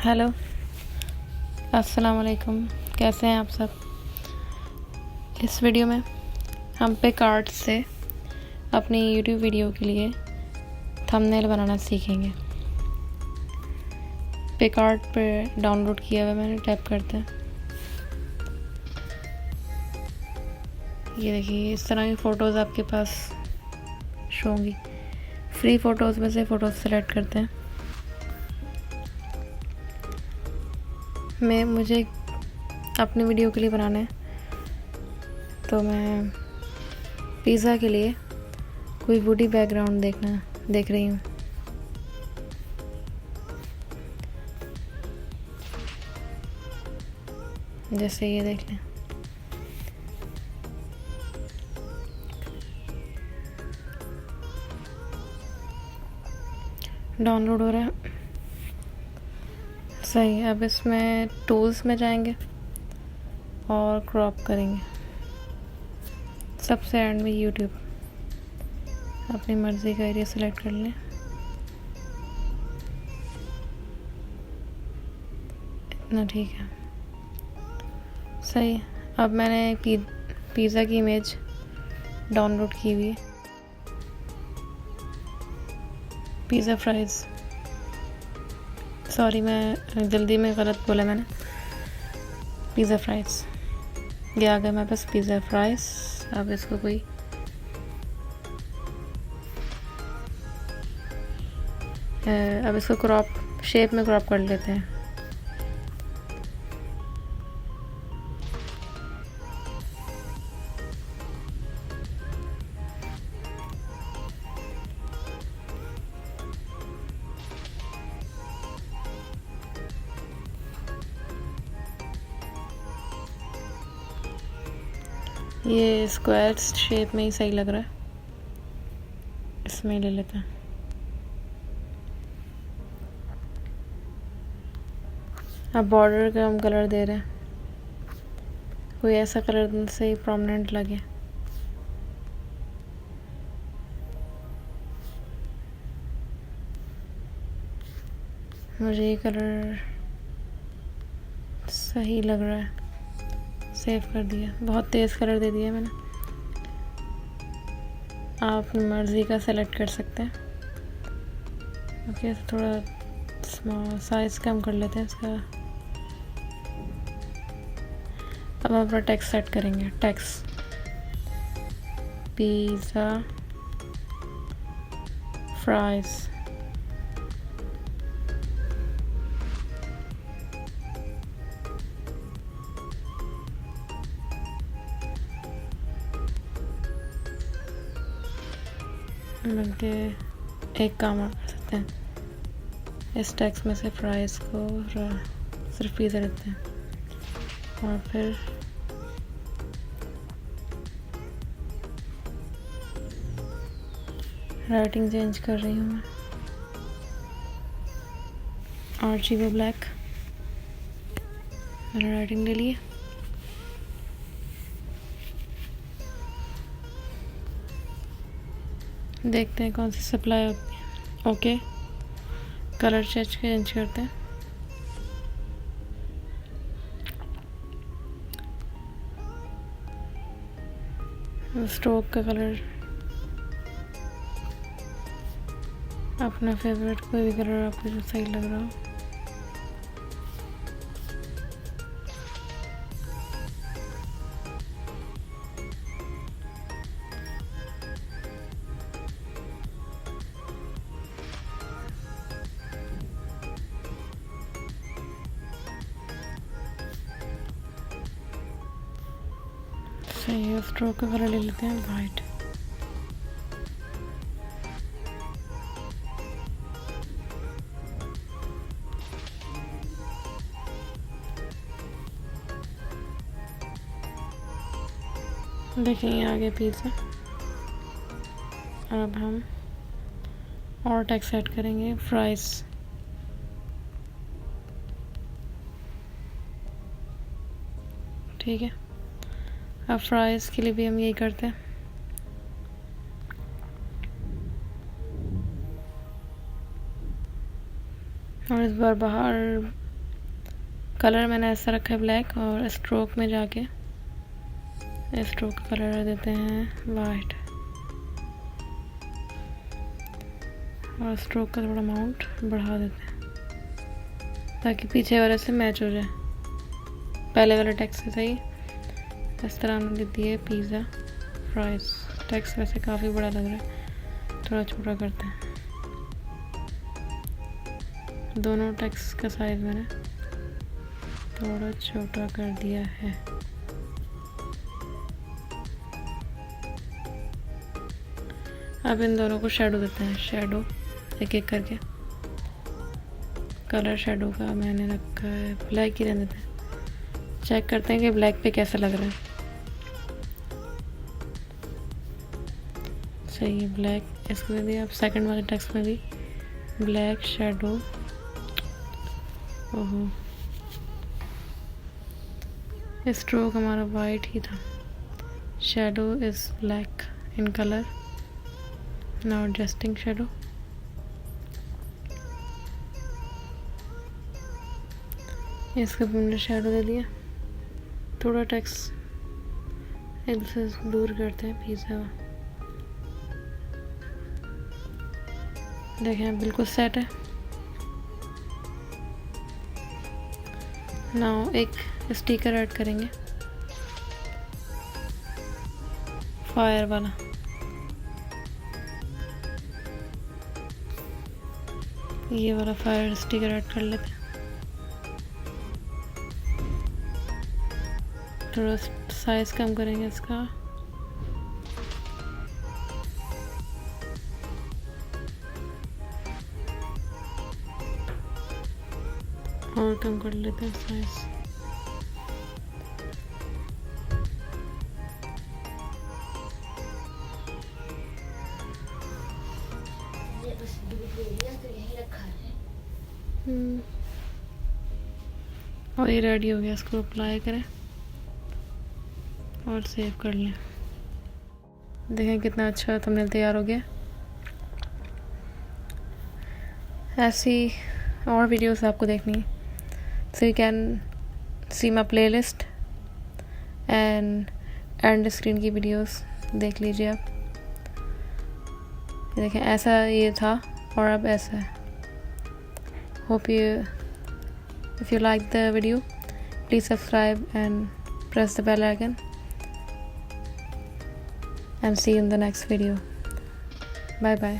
Hello, अस्सलाम वालेकुम। कैसे हैं आप सब? इस वीडियो में हम PicArts से अपनी यूट्यूब वीडियो के लिए थंबनेल बनाना सीखेंगे। PicArt पे डाउनलोड किया हुआ मैंने, टैप करते हैं। ये देखिए, इस तरह की फ़ोटोज़ आपके पास शो होंगी। फ्री फ़ोटोज़ में से फ़ोटोज़ सेलेक्ट करते हैं। मुझे अपनी वीडियो के लिए बनाना है, तो मैं पिज़्ज़ा के लिए कोई वुडी बैकग्राउंड देख रही हूँ। जैसे ये देख लें। डाउनलोड हो रहा है। सही। अब इसमें टूल्स में जाएंगे और क्रॉप करेंगे। सबसे एंड में यूट्यूब, अपनी मर्ज़ी का एरिया सेलेक्ट कर लें। इतना ठीक है। सही। अब मैंने पिज़्ज़ा की इमेज डाउनलोड की हुई है। पिज़्ज़ा फ्राइज़, सॉरी मैं जल्दी में गलत बोला मैंने। पिज़्ज़ा फ्राइज़, ये आ गया मेरे पास पिज़्ज़ा फ्राइज़। अब इसको कोई अब इसको क्रॉप शेप में क्रॉप कर लेते हैं। ये स्क्वायर शेप में ही सही लग रहा है, इसमें ले लेते हैं। अब बॉर्डर का हम कलर दे रहे हैं, कोई ऐसा कलर से ही प्रोमिनेंट लगे। मुझे ये कलर सही लग रहा है, सेव कर दिया। बहुत तेज़ कलर दे दिया मैंने। आप अपनी मर्ज़ी का सेलेक्ट कर सकते हैं। ओके, थोड़ा साइज़ कम कर लेते हैं इसका। अब हम अपना टेक्स्ट सेट करेंगे। Text pizza fries. बल्कि एक काम और कर सकते हैं, इस टेक्स्ट में से फ्राइज़ को सिर्फ पिज़्ज़ा देते हैं और फिर राइटिंग चेंज कर रही हूँ मैं। RGB ब्लैक मैंने राइटिंग ले ली। देखते हैं कौन सी सप्लाई होती है। ओके, कलर चेंज करते हैं। स्ट्रोक का कलर अपना फेवरेट, कोई भी कलर आपको जो सही लग रहा हो। सही है, स्ट्रोक का कलर ले लेते हैं वाइट। देखिए आगे पिज़्ज़ा। अब हम और टेक्स्ट ऐड करेंगे, फ्राइज़। ठीक है, अब फ्राइज़ के लिए भी हम यही करते हैं। और इस बार बाहर कलर मैंने ऐसा रखा है ब्लैक, और स्ट्रोक में जाके स्ट्रोक का कलर देते हैं वाइट, और स्ट्रोक का थोड़ा अमाउंट बढ़ा देते हैं ताकि पीछे वाले से मैच हो जाए, पहले वाले टेक्स्ट से सही। इस तरह हमने लिख दिया पिज़्ज़ा फ्राइज। टेक्स्ट वैसे काफ़ी बड़ा लग रहा है, थोड़ा छोटा करते हैं। दोनों टेक्स्ट का साइज मैंने थोड़ा छोटा कर दिया है। अब इन दोनों को शेडो देते हैं, शेडो एक एक करके। कलर शेडो का मैंने रखा है ब्लैक ही रहने देते हैं, चेक करते हैं कि ब्लैक पे कैसा लग रहा है। सही है, ब्लैक इसको दे दिया। अब सेकंड वाले टेक्स्ट में भी ब्लैक शेडो। ओहो, स्ट्रोक हमारा वाइट ही था। Shadow is black in colour. Now adjusting shadow. इसका हमने शेडो दे दिया। थोड़ा टेक्स्ट एक दूसरे से दूर करते हैं पिज़्ज़ा। देखें बिल्कुल सेट है। नाउ एक स्टिकर ऐड करेंगे, फायर वाला। ये वाला फायर स्टिकर ऐड कर लेते हैं। थोड़ा साइज कम करेंगे इसका, और कम कर लेते हैं साइज। और ये रेडी हो गया, इसको अप्लाई करें और सेव कर लें। देखें कितना अच्छा थंबनेल तैयार हो गया। ऐसी और वीडियोस आपको देखनी है, so you can see my playlist and and screen की वीडियोस देख लीजिए आप। देखें ऐसा ये था और अब ऐसा है। Hope you if you like the video, please subscribe and press the bell icon, and see you in the next video. Bye bye.